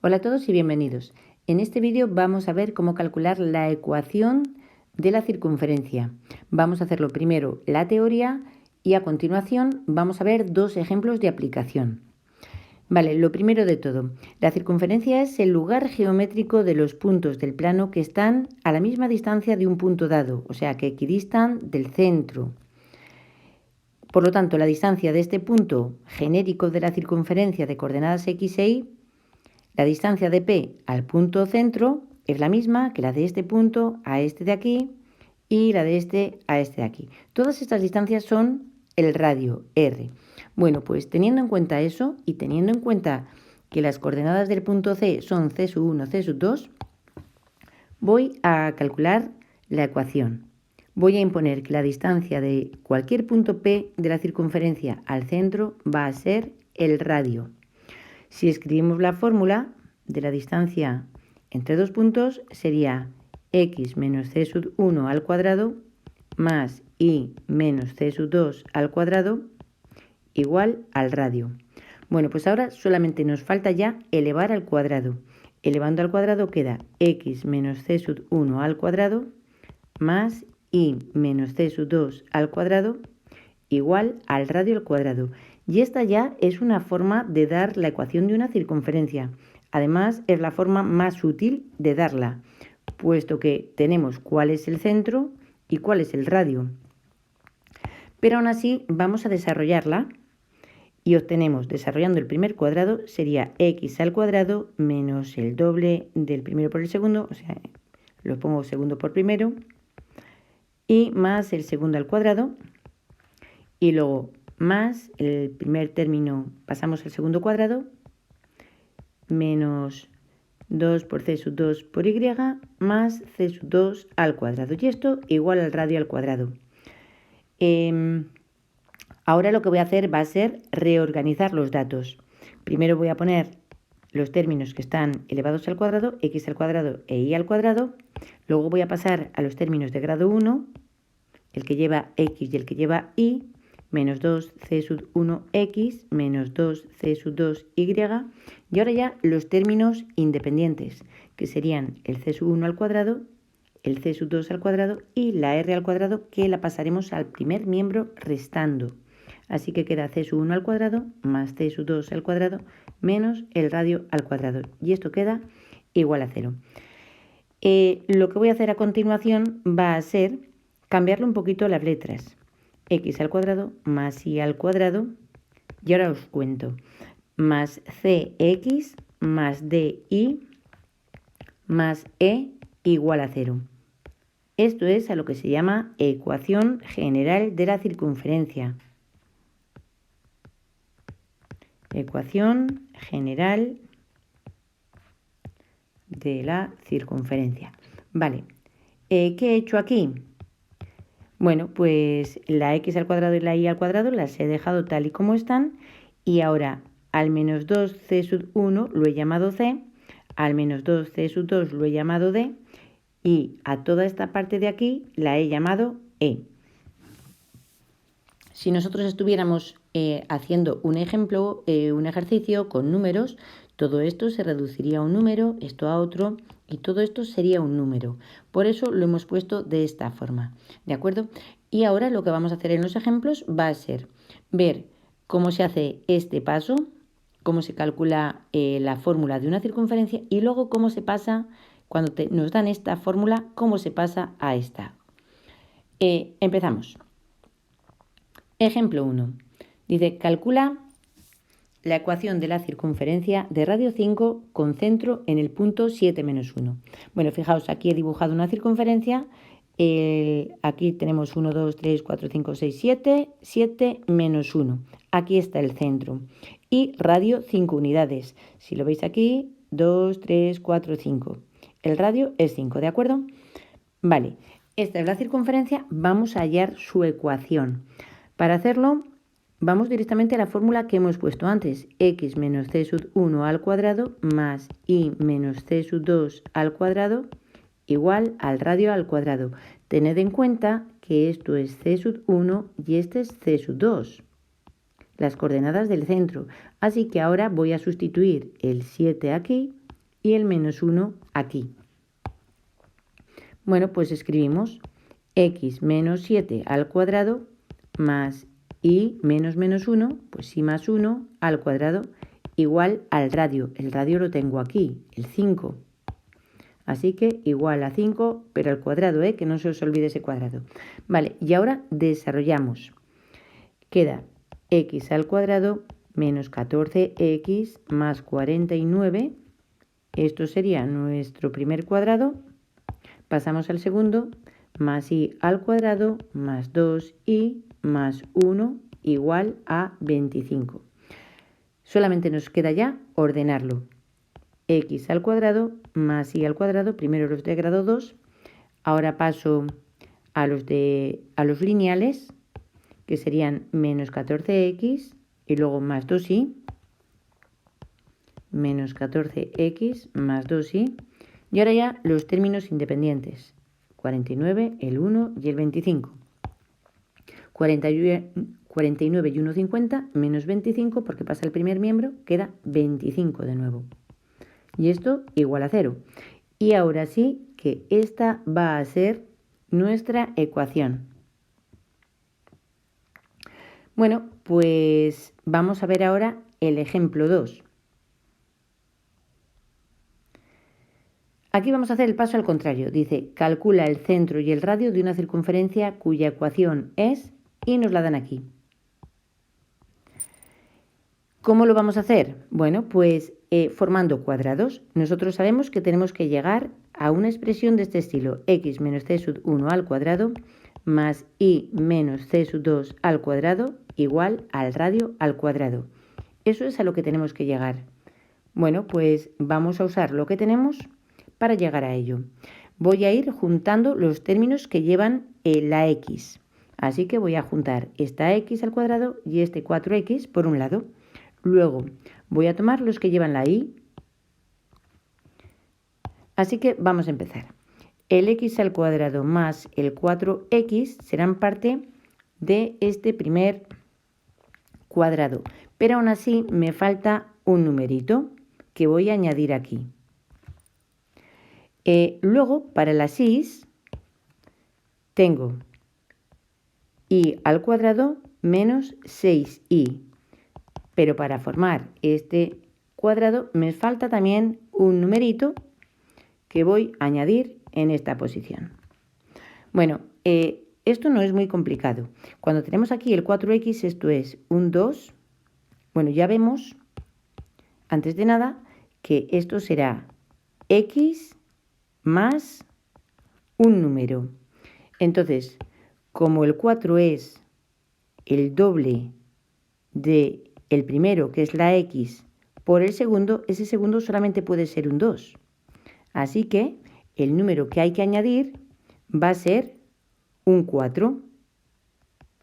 Hola a todos y bienvenidos. En este vídeo vamos a ver cómo calcular la ecuación de la circunferencia. Vamos a hacerlo primero la teoría y a continuación vamos a ver dos ejemplos de aplicación. Vale, lo primero de todo, la circunferencia es el lugar geométrico de los puntos del plano que están a la misma distancia de un punto dado, o sea que equidistan del centro. Por lo tanto, la distancia de este punto genérico de la circunferencia de coordenadas x e y, la distancia de P al punto centro es la misma que la de este punto a este de aquí y la de este a este de aquí. Todas estas distancias son el radio R. Bueno, pues teniendo en cuenta eso y teniendo en cuenta que las coordenadas del punto C son C sub 1, C sub 2, voy a calcular la ecuación. Voy a imponer que la distancia de cualquier punto P de la circunferencia al centro va a ser el radio. Si escribimos la fórmula de la distancia entre dos puntos, sería x menos c sub 1 al cuadrado más y menos c sub 2 al cuadrado igual al radio. Bueno, pues ahora solamente nos falta ya elevar al cuadrado. Elevando al cuadrado queda x menos c sub 1 al cuadrado más y menos c sub 2 al cuadrado igual al radio al cuadrado. Y esta ya es una forma de dar la ecuación de una circunferencia. Además, es la forma más útil de darla, puesto que tenemos cuál es el centro y cuál es el radio. Pero aún así vamos a desarrollarla y obtenemos, desarrollando el primer cuadrado, sería x al cuadrado menos el doble del primero por el segundo, o sea, lo pongo segundo por primero, y más el segundo al cuadrado, y luego más el primer término pasamos al segundo cuadrado, menos 2 por c sub 2 por y, más c sub 2 al cuadrado. Y esto igual al radio al cuadrado. Ahora lo que voy a hacer va a ser reorganizar los datos. Primero voy a poner los términos que están elevados al cuadrado, x al cuadrado e y al cuadrado. Luego voy a pasar a los términos de grado 1, el que lleva x y el que lleva y, menos 2c sub 1x, menos 2c sub 2y, y ahora ya los términos independientes, que serían el c sub 1 al cuadrado, el c sub 2 al cuadrado y la r al cuadrado, que la pasaremos al primer miembro restando. Así que queda c sub 1 al cuadrado más c sub 2 al cuadrado menos el radio al cuadrado. Y esto queda igual a 0. Lo que voy a hacer a continuación va a ser cambiarle un poquito las letras. X al cuadrado más y al cuadrado, y ahora os cuento, más cx más dy más e igual a 0. Esto es a lo que se llama ecuación general de la circunferencia. Ecuación general de la circunferencia. Vale, ¿qué he hecho aquí? Bueno, pues la x al cuadrado y la y al cuadrado las he dejado tal y como están, y ahora al menos 2c sub 1 lo he llamado c, al menos 2c sub 2 lo he llamado d, y a toda esta parte de aquí la he llamado e. Si nosotros estuviéramos haciendo un ejemplo, un ejercicio con números, todo esto se reduciría a un número, esto a otro, y todo esto sería un número. Por eso lo hemos puesto de esta forma, ¿de acuerdo? Y ahora lo que vamos a hacer en los ejemplos va a ser ver cómo se hace este paso, cómo se calcula la fórmula de una circunferencia, y luego cómo se pasa, cuando nos dan esta fórmula, cómo se pasa a esta. Empezamos. Ejemplo 1. Dice, calcula la ecuación de la circunferencia de radio 5 con centro en el punto 7 menos 1. Bueno, fijaos, aquí he dibujado una circunferencia. Aquí tenemos 1, 2, 3, 4, 5, 6, 7, 7 menos 1. Aquí está el centro. Y radio 5 unidades. Si lo veis aquí, 2, 3, 4, 5. El radio es 5, ¿de acuerdo? Vale, esta es la circunferencia. Vamos a hallar su ecuación. Para hacerlo, vamos directamente a la fórmula que hemos puesto antes, x menos c sub 1 al cuadrado más y menos c sub 2 al cuadrado igual al radio al cuadrado. Tened en cuenta que esto es c sub 1 y este es c sub 2, las coordenadas del centro. Así que ahora voy a sustituir el 7 aquí y el menos 1 aquí. Bueno, pues escribimos x menos 7 al cuadrado más y menos 1, pues y más 1 al cuadrado igual al radio. El radio lo tengo aquí, el 5. Así que igual a 5, pero al cuadrado, que no se os olvide ese cuadrado. Vale, y ahora desarrollamos. Queda x al cuadrado menos 14x más 49. Esto sería nuestro primer cuadrado. Pasamos al segundo, más y al cuadrado más 2y más 1 igual a 25. Solamente nos queda ya ordenarlo. X al cuadrado más y al cuadrado, primero los de grado 2, ahora paso a los lineales, que serían menos 14x y luego más 2y, menos 14x más 2y, y ahora ya los términos independientes, 49, el 1 y el 25. 49 y 1, 50, menos 25, porque pasa el primer miembro, queda 25 de nuevo. Y esto igual a 0. Y ahora sí que esta va a ser nuestra ecuación. Bueno, pues vamos a ver ahora el ejemplo 2. Aquí vamos a hacer el paso al contrario. Dice, calcula el centro y el radio de una circunferencia cuya ecuación es, y nos la dan aquí. ¿Cómo lo vamos a hacer? Bueno, pues formando cuadrados. Nosotros sabemos que tenemos que llegar a una expresión de este estilo, x menos c sub 1 al cuadrado más y menos c sub 2 al cuadrado igual al radio al cuadrado. Eso es a lo que tenemos que llegar. Bueno, pues vamos a usar lo que tenemos para llegar a ello. Voy a ir juntando los términos que llevan la x. Así que voy a juntar esta x al cuadrado y este 4x por un lado. Luego voy a tomar los que llevan la y. Así que vamos a empezar. El x al cuadrado más el 4x serán parte de este primer cuadrado. Pero aún así me falta un numerito que voy a añadir aquí. Luego, para las y, tengo y al cuadrado menos 6y. Pero para formar este cuadrado me falta también un numerito que voy a añadir en esta posición. Bueno, esto no es muy complicado. Cuando tenemos aquí el 4x, esto es un 2. Bueno, ya vemos, antes de nada, que esto será x más un número. Entonces, como el 4 es el doble de el primero, que es la x, por el segundo, ese segundo solamente puede ser un 2. Así que el número que hay que añadir va a ser un 4.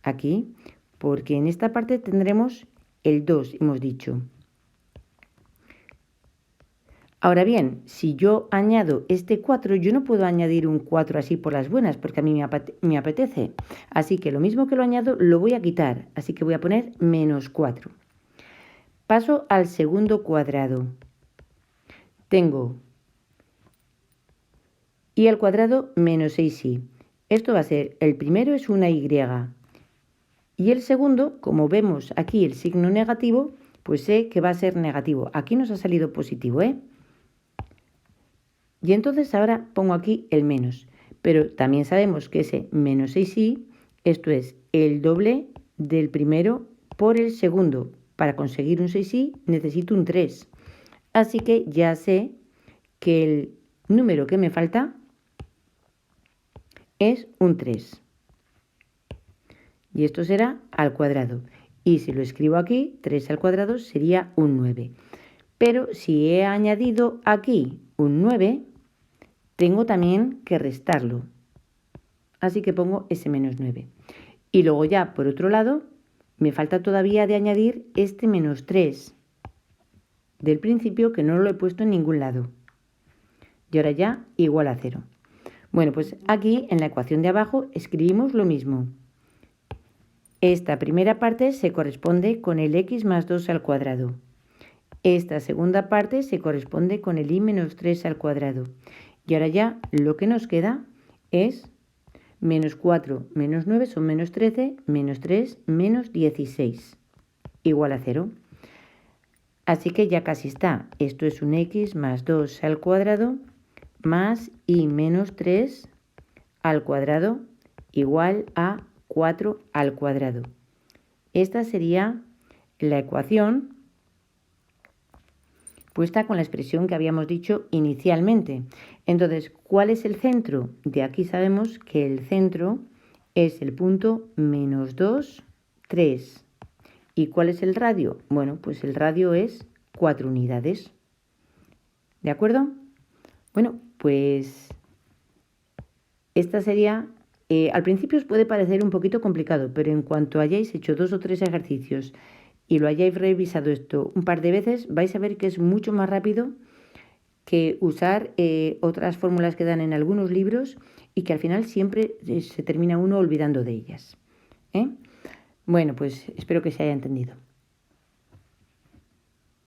Aquí, porque en esta parte tendremos el 2, hemos dicho. Ahora bien, si yo añado este 4, yo no puedo añadir un 4 así por las buenas, porque a mí me apetece. Así que lo mismo que lo añado, lo voy a quitar. Así que voy a poner menos 4. Paso al segundo cuadrado. Tengo y al cuadrado menos 6y. Esto va a ser, el primero es una y. Y el segundo, como vemos aquí el signo negativo, pues sé que va a ser negativo. Aquí nos ha salido positivo, Y entonces ahora pongo aquí el menos. Pero también sabemos que ese menos 6y, esto es el doble del primero por el segundo. Para conseguir un 6y necesito un 3. Así que ya sé que el número que me falta es un 3. Y esto será al cuadrado. Y si lo escribo aquí, 3 al cuadrado sería un 9. Pero si he añadido aquí un 9, tengo también que restarlo. Así que pongo ese menos 9. Y luego ya, por otro lado, me falta todavía de añadir este menos 3 del principio, que no lo he puesto en ningún lado. Y ahora ya igual a 0. Bueno, pues aquí en la ecuación de abajo escribimos lo mismo. Esta primera parte se corresponde con el x más 2 al cuadrado. Esta segunda parte se corresponde con el i menos 3 al cuadrado. Y ahora ya lo que nos queda es menos 4 menos 9 son menos 13, menos 3 menos 16, igual a 0. Así que ya casi está. Esto es un x más 2 al cuadrado más i menos 3 al cuadrado igual a 4 al cuadrado. Esta sería la ecuación puesta con la expresión que habíamos dicho inicialmente. Entonces, ¿cuál es el centro? De aquí sabemos que el centro es el punto menos 2, 3. ¿Y cuál es el radio? Bueno, pues el radio es 4 unidades. ¿De acuerdo? Bueno, pues esta sería... al principio os puede parecer un poquito complicado, pero en cuanto hayáis hecho 2 o 3 ejercicios y lo hayáis revisado esto un par de veces, vais a ver que es mucho más rápido que usar otras fórmulas que dan en algunos libros y que al final siempre se termina uno olvidando de ellas. Bueno, pues espero que se haya entendido.